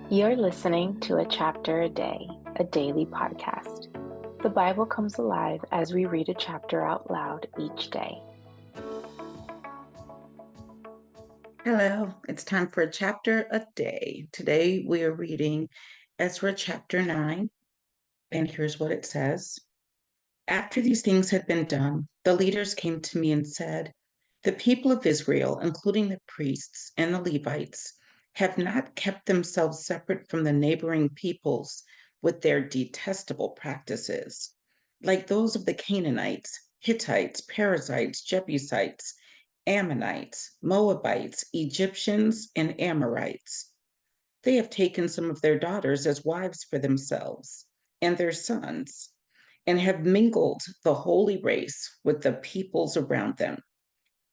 You're listening to A Chapter a Day, a daily podcast. The Bible comes alive as we read a chapter out loud each day. Hello, it's time for a chapter a day. Today we are reading Ezra chapter 9, and here's what it says. After these things had been done, the leaders came to me and said, "The people of Israel, including the priests and the Levites, have not kept themselves separate from the neighboring peoples with their detestable practices, like those of the Canaanites, Hittites, Perizzites, Jebusites, Ammonites, Moabites, Egyptians, and Amorites. They have taken some of their daughters as wives for themselves and their sons, and have mingled the holy race with the peoples around them.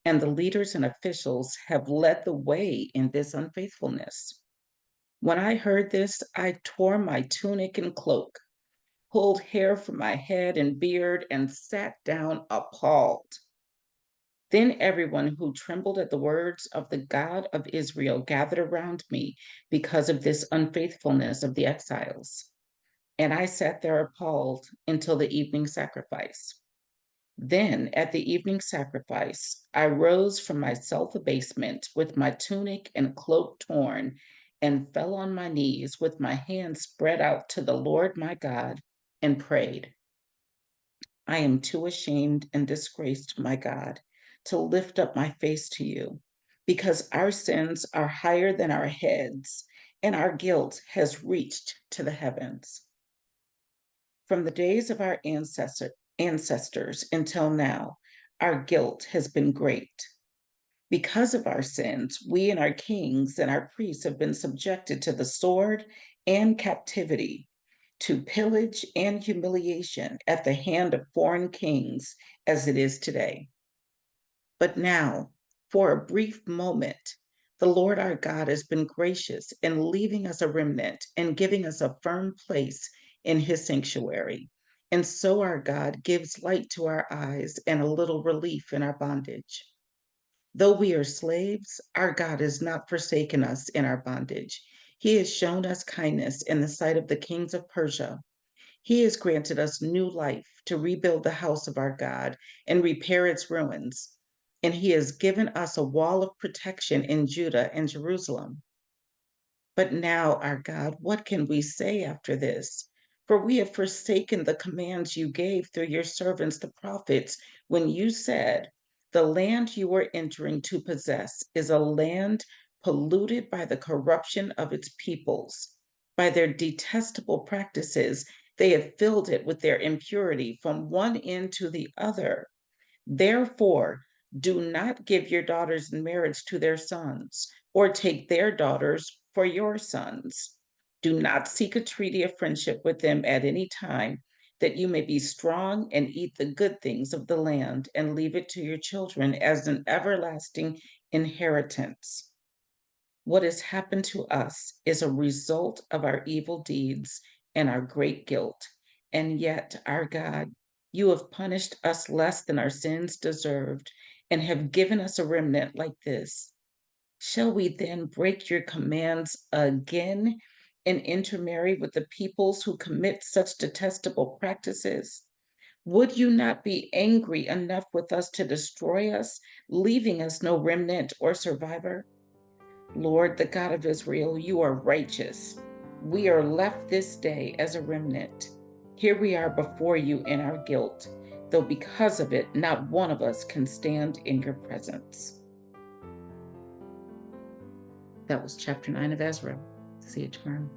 And the leaders and officials have led the way in this unfaithfulness." When I heard this, I tore my tunic and cloak, pulled hair from my head and beard, and sat down appalled. Then everyone who trembled at the words of the God of Israel gathered around me because of this unfaithfulness of the exiles. And I sat there appalled until the evening sacrifice. Then, at the evening sacrifice, I rose from my self abasement with my tunic and cloak torn and fell on my knees with my hands spread out to the Lord my God and prayed. "I am too ashamed and disgraced, my God, to lift up my face to you, because our sins are higher than our heads, and our guilt has reached to the heavens. From the days of our ancestors until now, our guilt has been great. Because of our sins, we and our kings and our priests have been subjected to the sword and captivity, to pillage and humiliation at the hand of foreign kings, as it is today. But now, for a brief moment, the Lord our God has been gracious in leaving us a remnant and giving us a firm place in his sanctuary. And so our God gives light to our eyes and a little relief in our bondage. Though we are slaves, our God has not forsaken us in our bondage. He has shown us kindness in the sight of the kings of Persia. He has granted us new life to rebuild the house of our God and repair its ruins. And he has given us a wall of protection in Judah and Jerusalem. But now, our God, what can we say after this? For we have forsaken the commands you gave through your servants, the prophets, when you said, 'The land you are entering to possess is a land polluted by the corruption of its peoples. By their detestable practices, they have filled it with their impurity from one end to the other. Therefore, do not give your daughters in marriage to their sons, or take their daughters for your sons. Do not seek a treaty of friendship with them at any time, that you may be strong and eat the good things of the land and leave it to your children as an everlasting inheritance.' What has happened to us is a result of our evil deeds and our great guilt. And yet, our God, you have punished us less than our sins deserved and have given us a remnant like this. Shall we then break your commands again and intermarry with the peoples who commit such detestable practices? Would you not be angry enough with us to destroy us, leaving us no remnant or survivor? Lord, the God of Israel, you are righteous. We are left this day as a remnant. Here we are before you in our guilt, though because of it, not one of us can stand in your presence." That was chapter 9 of Ezra. See you tomorrow.